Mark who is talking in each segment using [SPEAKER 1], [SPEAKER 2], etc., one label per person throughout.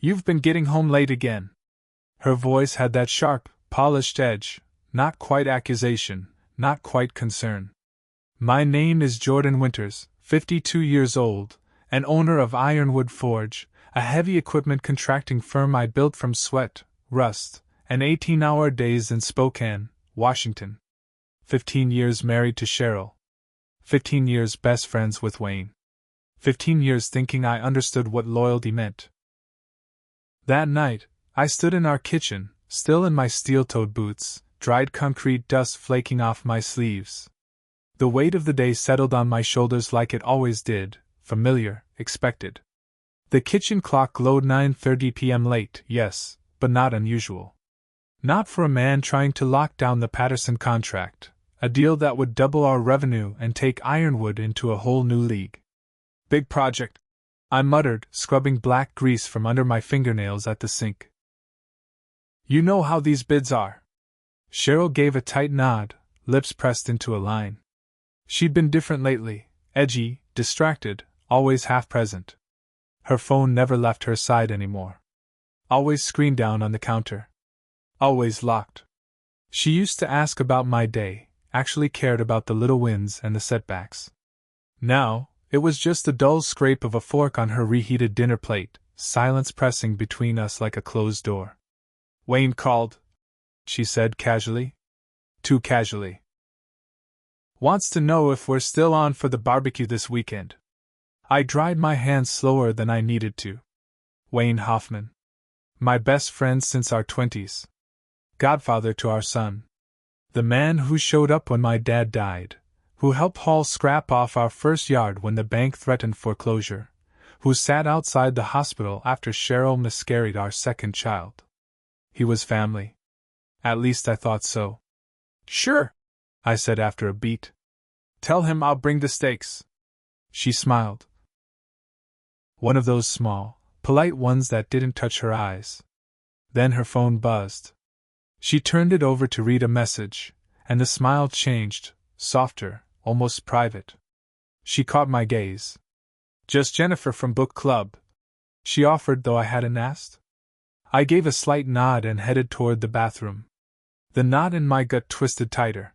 [SPEAKER 1] You've been getting home late again. Her voice had that sharp, polished edge, not quite accusation, not quite concern. My name is Jordan Winters, 52 years old, and owner of Ironwood Forge, a heavy equipment contracting firm I built from sweat, rust, and 18-hour days in Spokane, Washington. 15 years married to Cheryl. 15 years best friends with Wayne. 15 years thinking I understood what loyalty meant. That night, I stood in our kitchen, still in my steel-toed boots, dried concrete dust flaking off my sleeves. The weight of the day settled on my shoulders like it always did, familiar, expected. The kitchen clock glowed 9:30 p.m. late, yes, but not unusual. Not for a man trying to lock down the Patterson contract, a deal that would double our revenue and take Ironwood into a whole new league. Big project, I muttered, scrubbing black grease from under my fingernails at the sink. You know how these bids are. Cheryl gave a tight nod, lips pressed into a line. She'd been different lately, edgy, distracted, always half-present. Her phone never left her side anymore. Always screen down on the counter. Always locked. She used to ask about my day, actually cared about the little wins and the setbacks. Now, it was just the dull scrape of a fork on her reheated dinner plate, silence pressing between us like a closed door. Wayne called, she said casually. Too casually. Wants to know if we're still on for the barbecue this weekend. I dried my hands slower than I needed to. Wayne Hoffman. My best friend since our 20s. Godfather to our son. The man who showed up when my dad died, who helped haul scrap off our first yard when the bank threatened foreclosure, who sat outside the hospital after Cheryl miscarried our second child. He was family. At least I thought so. Sure, I said after a beat. Tell him I'll bring the steaks. She smiled. One of those small, polite ones that didn't touch her eyes. Then her phone buzzed. She turned it over to read a message, and the smile changed, softer, almost private. She caught my gaze. Just Jennifer from book club, she offered though I hadn't asked. I gave a slight nod and headed toward the bathroom. The knot in my gut twisted tighter.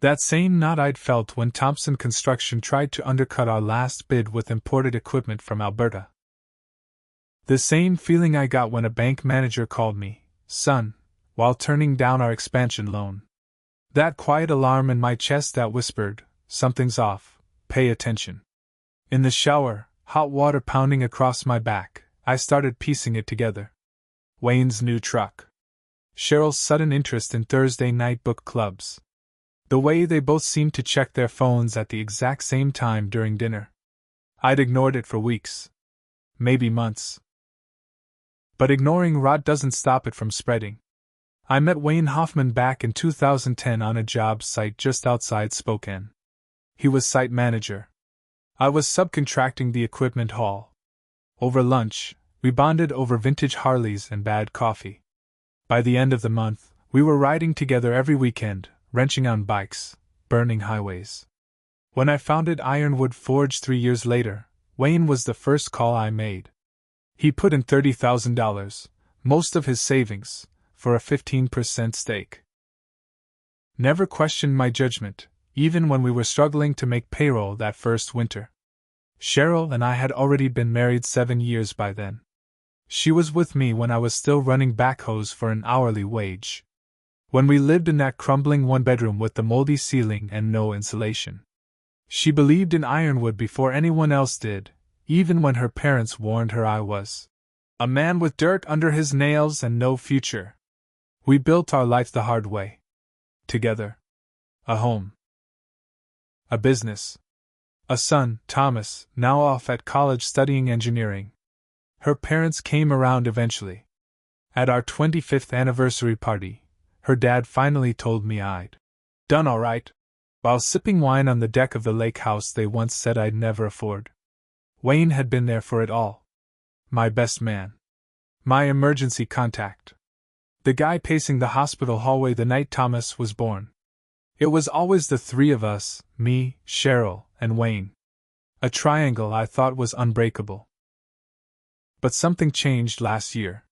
[SPEAKER 1] That same knot I'd felt when Thompson Construction tried to undercut our last bid with imported equipment from Alberta. The same feeling I got when a bank manager called me, son, while turning down our expansion loan. That quiet alarm in my chest that whispered, something's off, pay attention. In the shower, hot water pounding across my back, I started piecing it together. Wayne's new truck. Cheryl's sudden interest in Thursday night book clubs. The way they both seemed to check their phones at the exact same time during dinner. I'd ignored it for weeks. Maybe months. But ignoring rot doesn't stop it from spreading. I met Wayne Hoffman back in 2010 on a job site just outside Spokane. He was site manager. I was subcontracting the equipment haul. Over lunch, we bonded over vintage Harleys and bad coffee. By the end of the month, we were riding together every weekend, wrenching on bikes, burning highways. When I founded Ironwood Forge 3 years later, Wayne was the first call I made. He put in $30,000, most of his savings, for a 15% stake. Never questioned my judgment, even when we were struggling to make payroll that first winter. Cheryl and I had already been married 7 years by then. She was with me when I was still running backhoes for an hourly wage. When we lived in that crumbling one-bedroom with the moldy ceiling and no insulation. She believed in Ironwood before anyone else did, even when her parents warned her I was a man with dirt under his nails and no future. We built our life the hard way. Together. A home. A business. A son, Thomas, now off at college studying engineering. Her parents came around eventually. At our 25th anniversary party, her dad finally told me I'd done all right, while sipping wine on the deck of the lake house they once said I'd never afford. Wayne had been there for it all. My best man. My emergency contact. The guy pacing the hospital hallway the night Thomas was born. It was always the three of us, me, Cheryl, and Wayne. A triangle I thought was unbreakable. But something changed last year.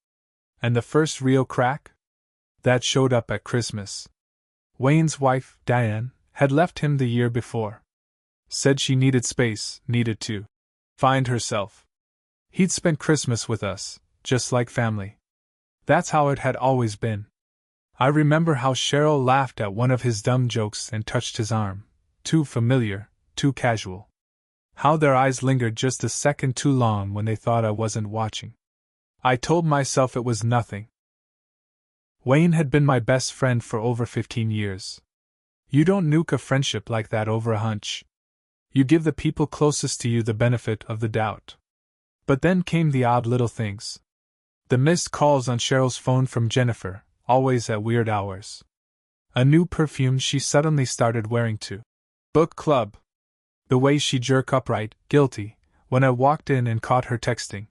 [SPEAKER 1] And the first real crack? That showed up at Christmas. Wayne's wife, Diane, had left him the year before. Said she needed space, needed to find herself. He'd spent Christmas with us, just like family. That's how it had always been. I remember how Cheryl laughed at one of his dumb jokes and touched his arm. Too familiar, too casual. How their eyes lingered just a second too long when they thought I wasn't watching. I told myself it was nothing. Wayne had been my best friend for over 15 years. You don't nuke a friendship like that over a hunch. You give the people closest to you the benefit of the doubt. But then came the odd little things. The missed calls on Cheryl's phone from Jennifer, always at weird hours. A new perfume she suddenly started wearing to book club. The way she'd jerk upright, guilty, when I walked in and caught her texting.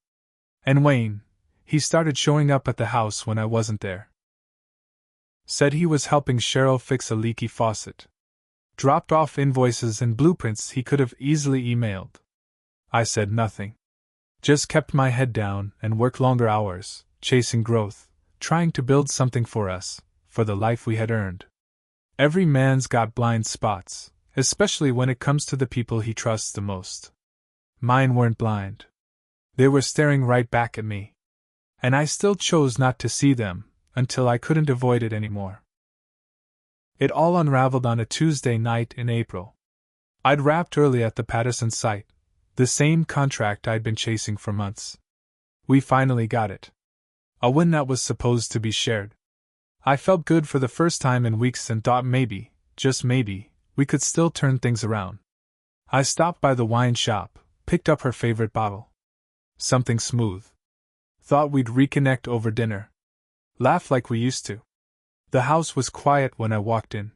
[SPEAKER 1] And Wayne, he started showing up at the house when I wasn't there. Said he was helping Cheryl fix a leaky faucet. Dropped off invoices and blueprints he could have easily emailed. I said nothing. Just kept my head down and worked longer hours, chasing growth, trying to build something for us, for the life we had earned. Every man's got blind spots, especially when it comes to the people he trusts the most. Mine weren't blind. They were staring right back at me. And I still chose not to see them, until I couldn't avoid it anymore. It all unraveled on a Tuesday night in April. I'd wrapped early at the Patterson site, the same contract I'd been chasing for months. We finally got it. A win that was supposed to be shared. I felt good for the first time in weeks and thought maybe, just maybe, we could still turn things around. I stopped by the wine shop, picked up her favorite bottle. Something smooth. Thought we'd reconnect over dinner. Laugh like we used to. The house was quiet when I walked in.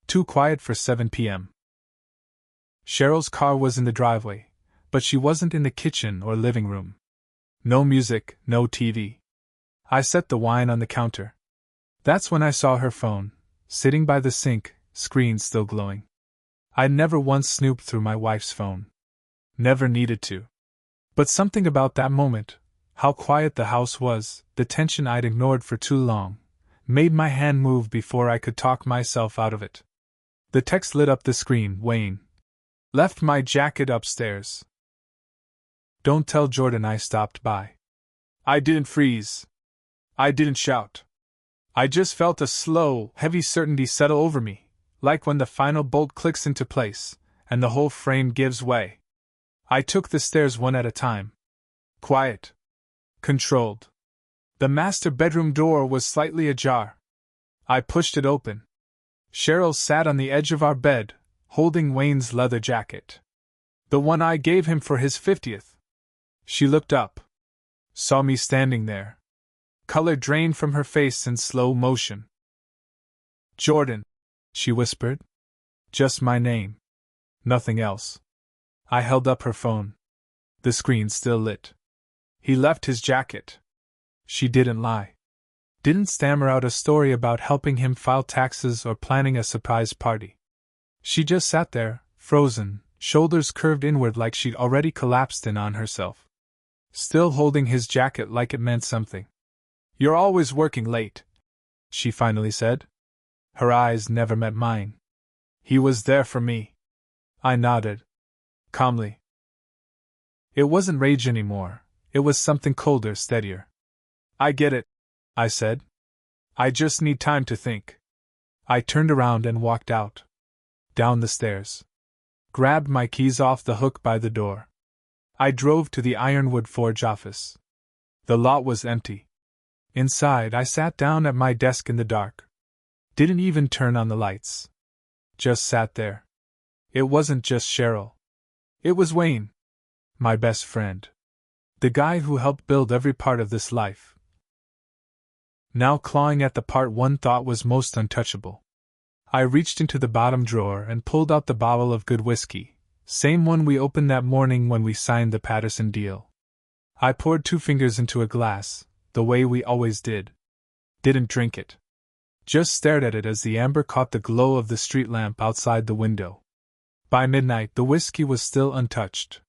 [SPEAKER 1] Too quiet for 7 p.m. Cheryl's car was in the driveway, but she wasn't in the kitchen or living room. No music, no TV. I set the wine on the counter. That's when I saw her phone, sitting by the sink, screen still glowing. I'd never once snooped through my wife's phone. Never needed to. But something about that moment, how quiet the house was, the tension I'd ignored for too long, made my hand move before I could talk myself out of it. The text lit up the screen. Wayne. Left my jacket upstairs. Don't tell Jordan I stopped by. I didn't freeze. I didn't shout. I just felt a slow, heavy certainty settle over me, like when the final bolt clicks into place, and the whole frame gives way. I took the stairs one at a time. Quiet. Controlled. The master bedroom door was slightly ajar. I pushed it open. Cheryl sat on the edge of our bed, holding Wayne's leather jacket. The one I gave him for his 50th. She looked up. Saw me standing there. Color drained from her face in slow motion. Jordan, she whispered. Just my name. Nothing else. I held up her phone. The screen still lit. He left his jacket. She didn't lie. Didn't stammer out a story about helping him file taxes or planning a surprise party. She just sat there, frozen, shoulders curved inward like she'd already collapsed in on herself. Still holding his jacket like it meant something. You're always working late, she finally said. Her eyes never met mine. He was there for me. I nodded. Calmly. It wasn't rage anymore. It was something colder, steadier. I get it, I said. I just need time to think. I turned around and walked out. Down the stairs. Grabbed my keys off the hook by the door. I drove to the Ironwood Forge office. The lot was empty. Inside, I sat down at my desk in the dark. Didn't even turn on the lights. Just sat there. It wasn't just Cheryl. It was Wayne. My best friend. The guy who helped build every part of this life. Now clawing at the part one thought was most untouchable. I reached into the bottom drawer and pulled out the bottle of good whiskey, same one we opened that morning when we signed the Patterson deal. I poured 2 fingers into a glass, the way we always did. Didn't drink it. Just stared at it as the amber caught the glow of the street lamp outside the window. By midnight the whiskey was still untouched.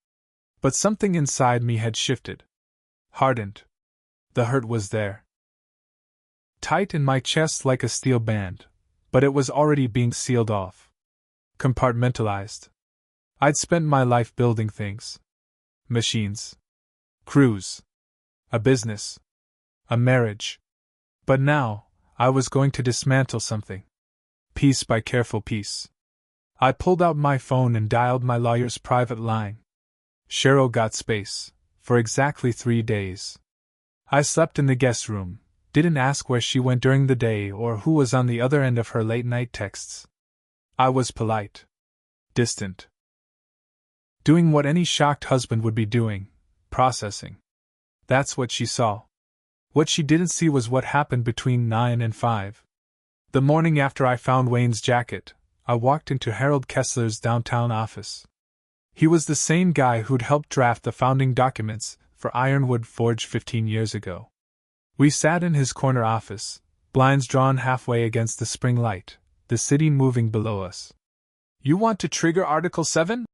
[SPEAKER 1] But something inside me had shifted. hardened. The hurt was there, tight in my chest like a steel band, but it was already being sealed off. Compartmentalized. I'd spent my life building things. Machines. Crews. A business. A marriage. But now, I was going to dismantle something. Piece by careful piece. I pulled out my phone and dialed my lawyer's private line. Cheryl got space, for exactly 3 days. I slept in the guest room, didn't ask where she went during the day or who was on the other end of her late-night texts. I was polite. Distant. Doing what any shocked husband would be doing, processing. That's what she saw. What she didn't see was what happened between 9 and 5. The morning after I found Wayne's jacket, I walked into Harold Kessler's downtown office. He was the same guy who'd helped draft the founding documents for Ironwood Forge 15 years ago. We sat in his corner office, blinds drawn halfway against the spring light, the city moving below us. "You want to trigger Article 7?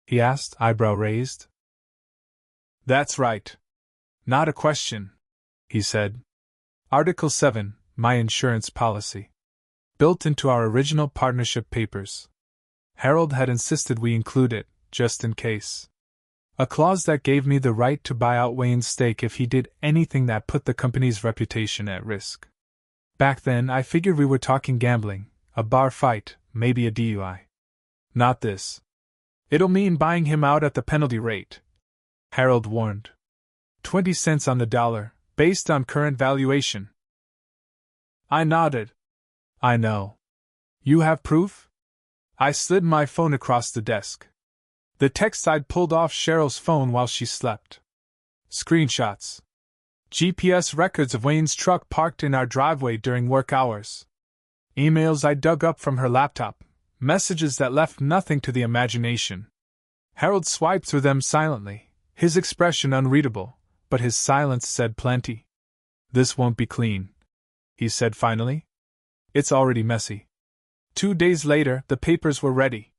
[SPEAKER 1] He asked, eyebrow raised. "That's right. Not a question," he said. "Article 7, my insurance policy. Built into our original partnership papers. Harold had insisted we include it, just in case. A clause that gave me the right to buy out Wayne's stake if he did anything that put the company's reputation at risk. Back then, I figured we were talking gambling, a bar fight, maybe a DUI. Not this. It'll mean buying him out at the penalty rate," Harold warned. 20 cents on the dollar, based on current valuation. I nodded. "I know. You have proof?" I slid my phone across the desk. The text I'd pulled off Cheryl's phone while she slept. Screenshots. GPS records of Wayne's truck parked in our driveway during work hours. Emails I dug up from her laptop, messages that left nothing to the imagination. Harold swiped through them silently, his expression unreadable, but his silence said plenty. "This won't be clean," he said finally. "It's already messy." 2 days later, the papers were ready.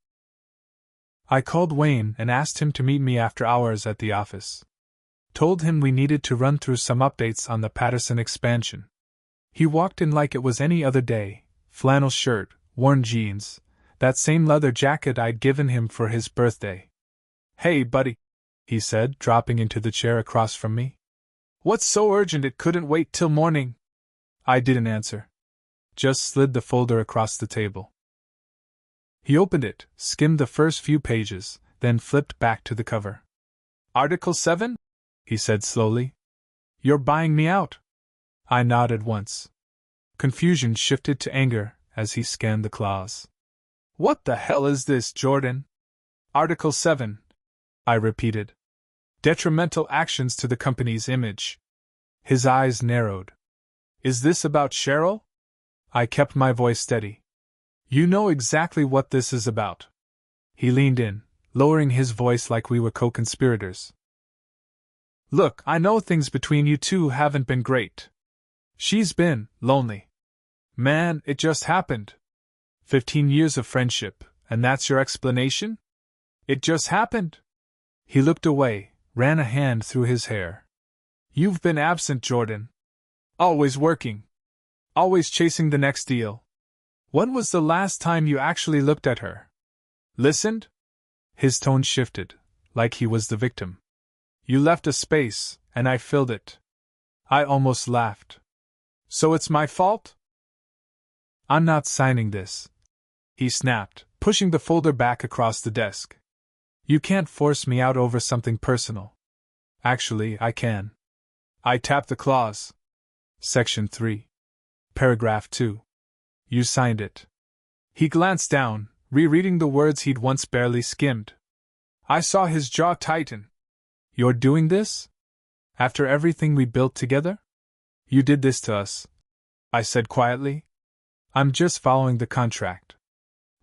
[SPEAKER 1] I called Wayne and asked him to meet me after hours at the office. Told him we needed to run through some updates on the Patterson expansion. He walked in like it was any other day, flannel shirt, worn jeans, that same leather jacket I'd given him for his birthday. "Hey, buddy," he said, dropping into the chair across from me. "What's so urgent it couldn't wait till morning?" I didn't answer. Just slid the folder across the table. He opened it, skimmed the first few pages, then flipped back to the cover. "Article 7? He said slowly. "You're buying me out?" I nodded once. Confusion shifted to anger as he scanned the clause. "What the hell is this, Jordan?" "Article 7, I repeated. "Detrimental actions to the company's image." His eyes narrowed. "Is this about Cheryl?" I kept my voice steady. "You know exactly what this is about." He leaned in, lowering his voice like we were co-conspirators. "Look, I know things between you two haven't been great. She's been lonely. Man, it just happened. 15 years of friendship, and that's your explanation? It just happened." He looked away, ran a hand through his hair. "You've been absent, Jordan. Always working. Always chasing the next deal. When was the last time you actually looked at her? Listened?" His tone shifted, like he was the victim. "You left a space, and I filled it." I almost laughed. "So it's my fault?" "I'm not signing this," he snapped, pushing the folder back across the desk. "You can't force me out over something personal." "Actually, I can." I tapped the clause. Section 3. Paragraph 2. "You signed it." He glanced down, rereading the words he'd once barely skimmed. I saw his jaw tighten. "You're doing this? After everything we built together? You did this to us," I said quietly. "I'm just following the contract."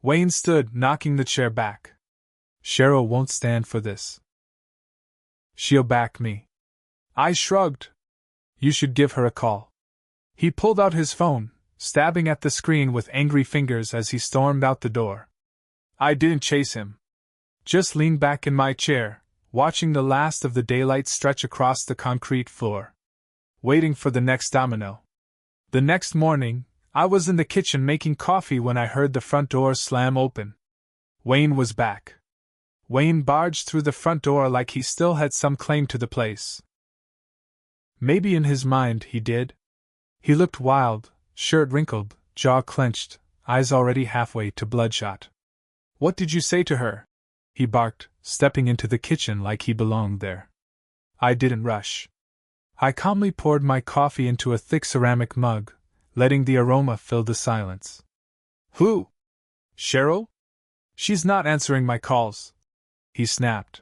[SPEAKER 1] Wayne stood, knocking the chair back. "Cheryl won't stand for this. She'll back me." I shrugged. "You should give her a call." He pulled out his phone, stabbing at the screen with angry fingers as he stormed out the door. I didn't chase him. Just leaned back in my chair, watching the last of the daylight stretch across the concrete floor, waiting for the next domino. The next morning, I was in the kitchen making coffee when I heard the front door slam open. Wayne was back. Wayne barged through the front door like he still had some claim to the place. Maybe in his mind he did. He looked wild, shirt wrinkled, jaw clenched, eyes already halfway to bloodshot. "What did you say to her?" he barked, stepping into the kitchen like he belonged there. I didn't rush. I calmly poured my coffee into a thick ceramic mug, letting the aroma fill the silence. "Who? Cheryl? She's not answering my calls," he snapped.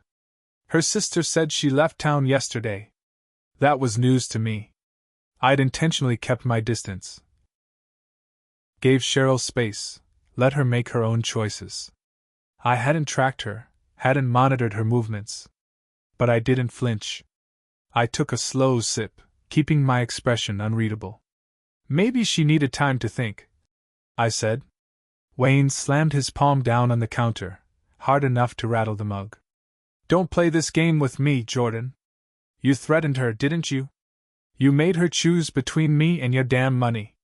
[SPEAKER 1] "Her sister said she left town yesterday." That was news to me. I'd intentionally kept my distance. Gave Cheryl space, let her make her own choices. I hadn't tracked her, hadn't monitored her movements. But I didn't flinch. I took a slow sip, keeping my expression unreadable. "Maybe she needed time to think," I said. Wayne slammed his palm down on the counter, hard enough to rattle the mug. "Don't play this game with me, Jordan. You threatened her, didn't you? You made her choose between me and your damn money."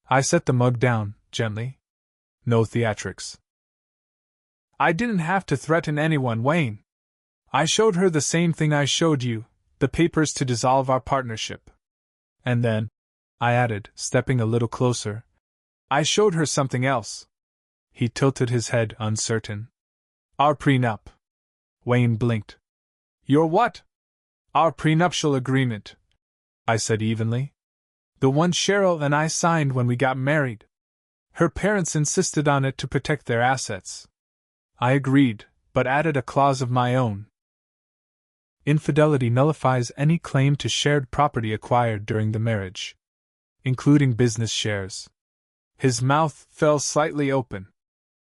[SPEAKER 1] I set the mug down, gently. No theatrics. "I didn't have to threaten anyone, Wayne. I showed her the same thing I showed you, the papers to dissolve our partnership. And then," I added, stepping a little closer, "I showed her something else." He tilted his head, uncertain. "Our prenup." Wayne blinked. "Your what?" "Our prenuptial agreement," I said evenly. "The one Cheryl and I signed when we got married. Her parents insisted on it to protect their assets. I agreed, but added a clause of my own. Infidelity nullifies any claim to shared property acquired during the marriage, including business shares." His mouth fell slightly open.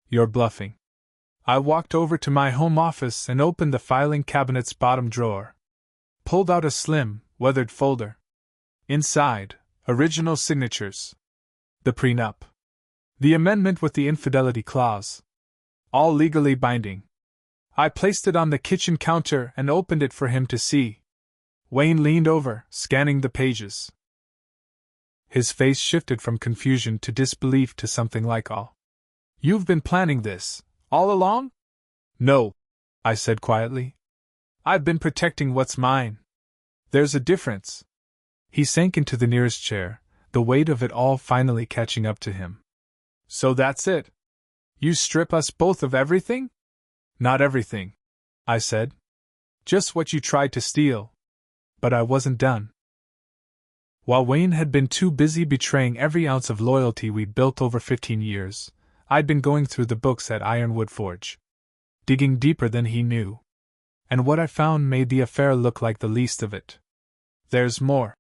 [SPEAKER 1] "You're bluffing." I walked over to my home office and opened the filing cabinet's bottom drawer. Pulled out a slim, weathered folder. Inside, original signatures. The prenup. The amendment with the infidelity clause. All legally binding. I placed it on the kitchen counter and opened it for him to see. Wayne leaned over, scanning the pages. His face shifted from confusion to disbelief to something like awe. "You've been planning this, all along?" "No," I said quietly. "I've been protecting what's mine. There's a difference." He sank into the nearest chair, the weight of it all finally catching up to him. "So that's it? You strip us both of everything?" "Not everything," I said. "Just what you tried to steal." But I wasn't done. While Wayne had been too busy betraying every ounce of loyalty we'd built over 15 years, I'd been going through the books at Ironwood Forge. Digging deeper than he knew. And what I found made the affair look like the least of it. "There's more,"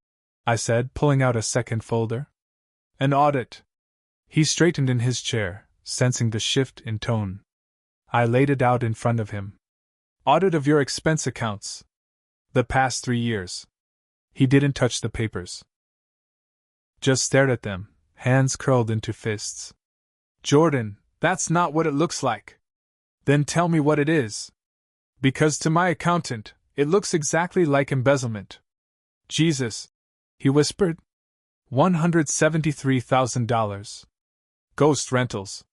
[SPEAKER 1] I said, pulling out a second folder. "An audit." He straightened in his chair, sensing the shift in tone. I laid it out in front of him. "Audit of your expense accounts. The past 3 years." He didn't touch the papers. Just stared at them, hands curled into fists. "Jordan, that's not what it looks like." "Then tell me what it is." "Because to my accountant, it looks exactly like embezzlement." "Jesus," he whispered. $173,000. Ghost rentals.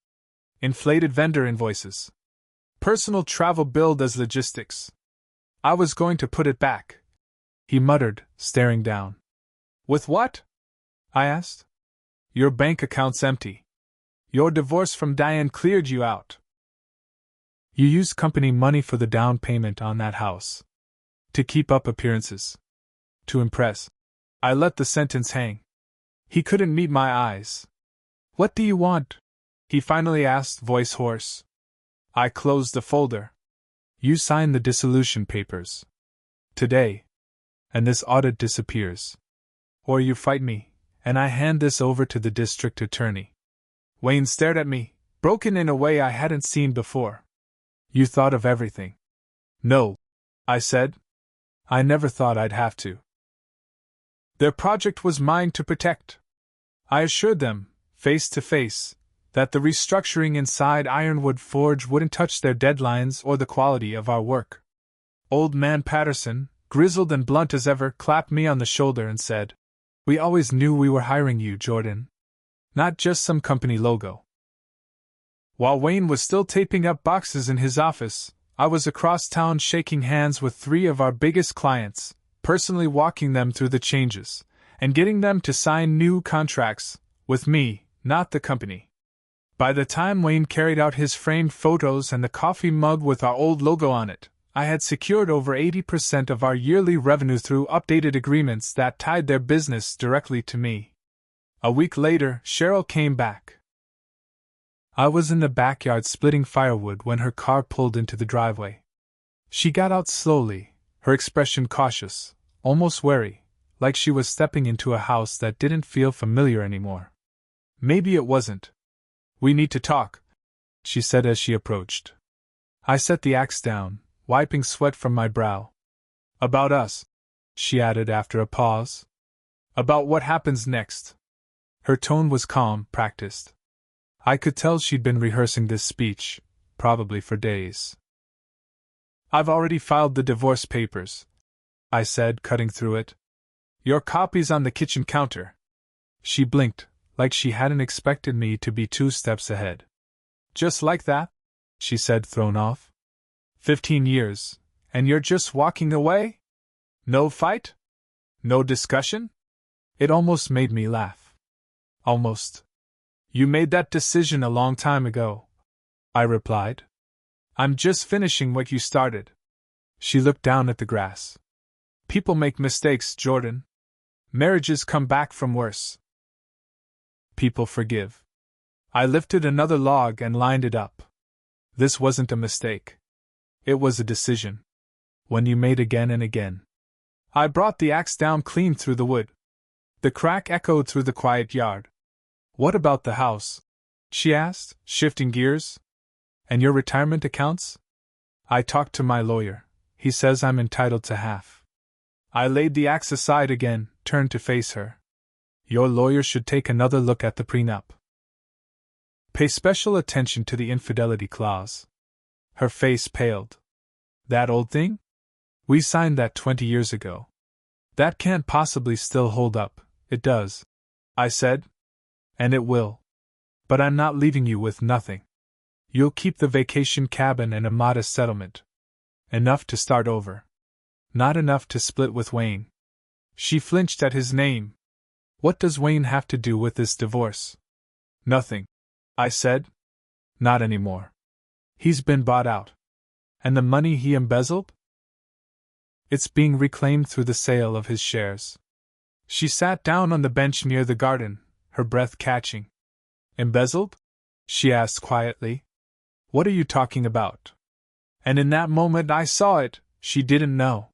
[SPEAKER 1] Inflated vendor invoices. Personal travel billed as logistics. I was going to put it back," he muttered, staring down. "With what?" I asked. "Your bank account's empty. Your divorce from Diane cleared you out. You used company money for the down payment on that house. To keep up appearances. To impress." I let the sentence hang. He couldn't meet my eyes. "What do you want?" he finally asked, voice hoarse. I closed the folder. "You sign the dissolution papers. Today. And this audit disappears. Or you fight me, and I hand this over to the district attorney." Wayne stared at me, broken in a way I hadn't seen before. "You thought of everything." "No," I said. "I never thought I'd have to." Their project was mine to protect. I assured them, face to face, that the restructuring inside Ironwood Forge wouldn't touch their deadlines or the quality of our work. Old man Patterson, grizzled and blunt as ever, clapped me on the shoulder and said, "We always knew we were hiring you, Jordan. Not just some company logo." While Wayne was still taping up boxes in his office, I was across town shaking hands with 3 of our biggest clients, personally walking them through the changes, and getting them to sign new contracts, with me, not the company. By the time Wayne carried out his framed photos and the coffee mug with our old logo on it, I had secured over 80% of our yearly revenue through updated agreements that tied their business directly to me. A week later, Cheryl came back. I was in the backyard splitting firewood when her car pulled into the driveway. She got out slowly, her expression cautious, almost wary, like she was stepping into a house that didn't feel familiar anymore. "Maybe it wasn't. We need to talk," she said as she approached. I set the axe down, wiping sweat from my brow. "About us," she added after a pause. "About what happens next." Her tone was calm, practiced. I could tell she'd been rehearsing this speech, probably for days. "I've already filed the divorce papers," I said, cutting through it. "Your copy's on the kitchen counter." She blinked, like she hadn't expected me to be 2 steps ahead. "Just like that?" she said, thrown off. 15 years, and you're just walking away? No fight? No discussion?" It almost made me laugh. "Almost. You made that decision a long time ago," I replied. "I'm just finishing what you started." She looked down at the grass. "People make mistakes, Jordan. Marriages come back from worse. People forgive." I lifted another log and lined it up. This wasn't a mistake. It was a decision. One you made again and again. I brought the axe down clean through the wood. The crack echoed through the quiet yard. "What about the house?" she asked, shifting gears. "And your retirement accounts?" "I talked to my lawyer. He says I'm entitled to half." I laid the axe aside again, turned to face her. "Your lawyer should take another look at the prenup. Pay special attention to the infidelity clause." Her face paled. "That old thing? We signed that 20 years ago. That can't possibly still hold up." "It does," I said. "And it will. But I'm not leaving you with nothing. You'll keep the vacation cabin and a modest settlement. Enough to start over. Not enough to split with Wayne." She flinched at his name. "What does Wayne have to do with this divorce?" "Nothing," I said. "Not anymore. He's been bought out. And the money he embezzled? It's being reclaimed through the sale of his shares." She sat down on the bench near the garden, her breath catching. "Embezzled?" she asked quietly. "What are you talking about?" And in that moment I saw it, she didn't know.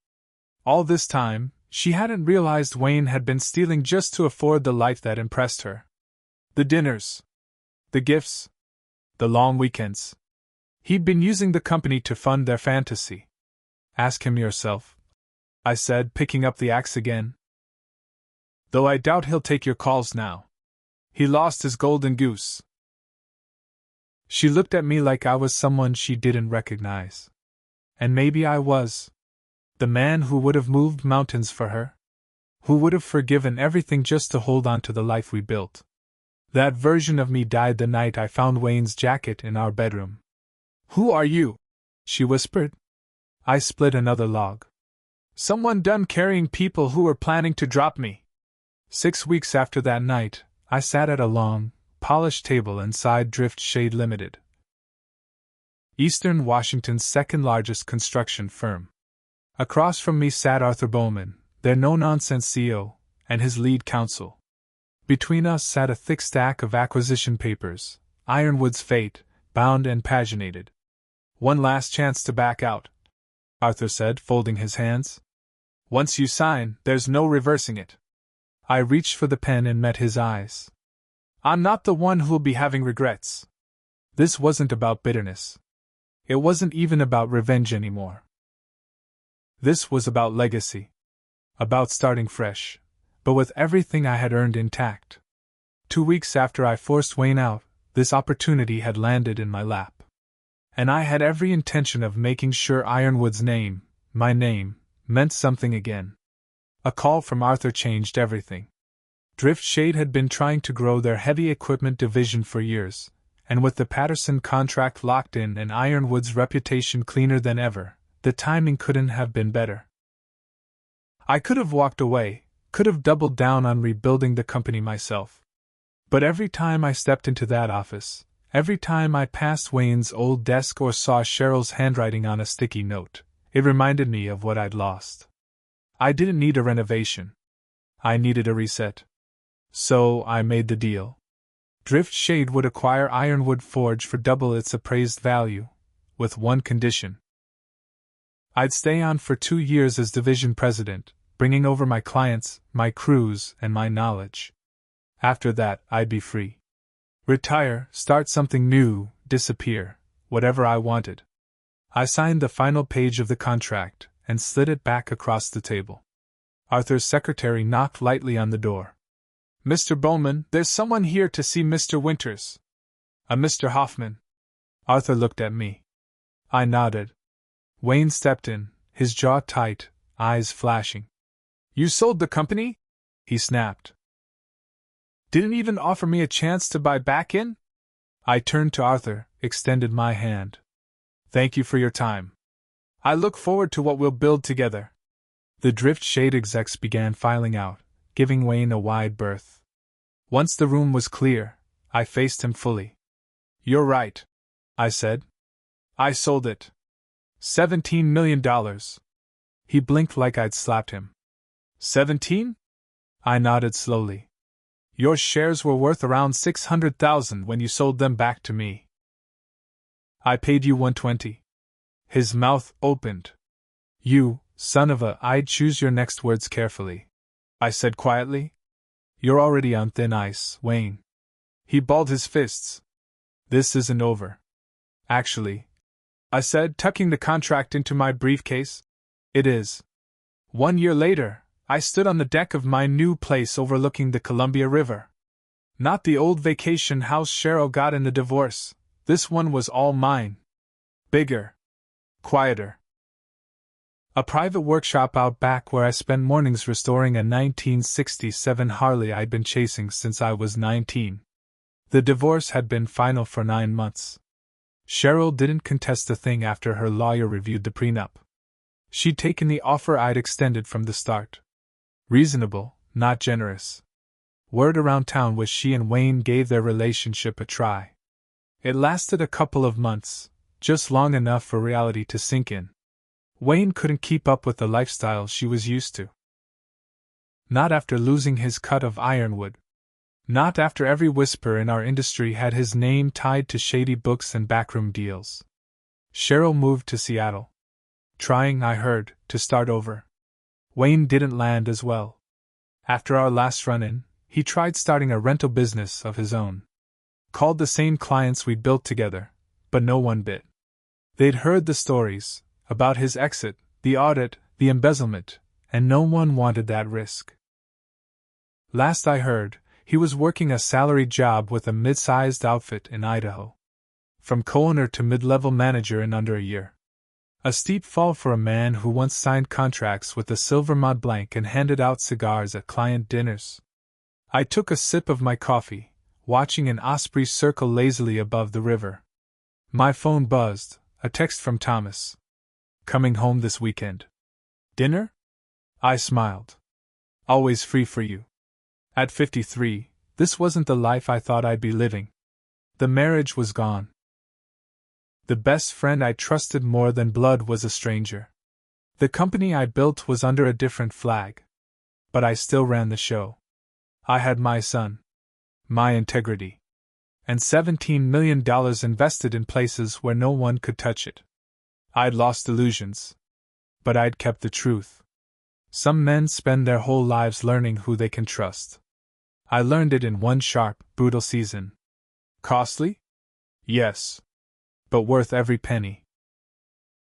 [SPEAKER 1] All this time, she hadn't realized Wayne had been stealing just to afford the life that impressed her. The dinners. The gifts. The long weekends. He'd been using the company to fund their fantasy. "Ask him yourself," I said, picking up the axe again. "Though I doubt he'll take your calls now. He lost his golden goose." She looked at me like I was someone she didn't recognize. And maybe I was. The man who would have moved mountains for her. Who would have forgiven everything just to hold on to the life we built. That version of me died the night I found Wayne's jacket in our bedroom. "Who are you?" she whispered. I split another log. "Someone done carrying people who were planning to drop me." 6 weeks after that night, I sat at a long, polished table inside Drift Shade Limited, Eastern Washington's second-largest construction firm. Across from me sat Arthur Bowman, their no-nonsense CEO, and his lead counsel. Between us sat a thick stack of acquisition papers, Ironwood's fate, bound and paginated. "One last chance to back out," Arthur said, folding his hands. "Once you sign, there's no reversing it." I reached for the pen and met his eyes. "I'm not the one who'll be having regrets." This wasn't about bitterness. It wasn't even about revenge anymore. This was about legacy. About starting fresh, but with everything I had earned intact. 2 weeks after I forced Wayne out, this opportunity had landed in my lap. And I had every intention of making sure Ironwood's name, my name, meant something again. A call from Arthur changed everything. Driftshade had been trying to grow their heavy equipment division for years, and with the Patterson contract locked in and Ironwood's reputation cleaner than ever, the timing couldn't have been better. I could have walked away, could have doubled down on rebuilding the company myself. But every time I stepped into that office, every time I passed Wayne's old desk or saw Cheryl's handwriting on a sticky note, it reminded me of what I'd lost. I didn't need a renovation. I needed a reset. So I made the deal. Driftshade would acquire Ironwood Forge for double its appraised value, with one condition. I'd stay on for 2 years as division president, bringing over my clients, my crews, and my knowledge. After that, I'd be free. Retire, start something new, disappear, whatever I wanted. I signed the final page of the contract and slid it back across the table. Arthur's secretary knocked lightly on the door. "Mr. Bowman, there's someone here to see Mr. Winters." "A Mr. Hoffman." Arthur looked at me. I nodded. Wayne stepped in, his jaw tight, eyes flashing. "You sold the company?" he snapped. "Didn't even offer me a chance to buy back in?" I turned to Arthur, extended my hand. "Thank you for your time. I look forward to what we'll build together." The Driftshade execs began filing out, giving Wayne a wide berth. Once the room was clear, I faced him fully. "You're right," I said. "I sold it. $17 million. He blinked like I'd slapped him. 17? I nodded slowly. "Your shares were worth around 600,000 when you sold them back to me. I paid you 120. His mouth opened. "You, son of a, I'd choose your next words carefully," I said quietly. "You're already on thin ice, Wayne." He balled his fists. "This isn't over. Actually," I said, tucking the contract into my briefcase, "it is." 1 year later, I stood on the deck of my new place overlooking the Columbia River. Not the old vacation house Cheryl got in the divorce. This one was all mine. Bigger. Quieter. A private workshop out back where I spent mornings restoring a 1967 Harley I'd been chasing since I was 19. The divorce had been final for 9 months. Cheryl didn't contest a thing after her lawyer reviewed the prenup. She'd taken the offer I'd extended from the start. Reasonable, not generous. Word around town was she and Wayne gave their relationship a try. It lasted a couple of months, just long enough for reality to sink in. Wayne couldn't keep up with the lifestyle she was used to. Not after losing his cut of Ironwood. Not after every whisper in our industry had his name tied to shady books and backroom deals. Cheryl moved to Seattle. Trying, I heard, to start over. Wayne didn't land as well. After our last run-in, he tried starting a rental business of his own. Called the same clients we'd built together, but no one bit. They'd heard the stories about his exit, the audit, the embezzlement, and no one wanted that risk. Last I heard, he was working a salaried job with a mid-sized outfit in Idaho. From co-owner to mid-level manager in under a year. A steep fall for a man who once signed contracts with the Silver Mont Blanc and handed out cigars at client dinners. I took a sip of my coffee, watching an osprey circle lazily above the river. My phone buzzed, a text from Thomas. "Coming home this weekend. Dinner?" I smiled. "Always free for you." At 53, this wasn't the life I thought I'd be living. The marriage was gone. The best friend I trusted more than blood was a stranger. The company I built was under a different flag. But I still ran the show. I had my son. My integrity. And $17 million invested in places where no one could touch it. I'd lost illusions. But I'd kept the truth. Some men spend their whole lives learning who they can trust. I learned it in one sharp, brutal season. Costly? Yes. But worth every penny.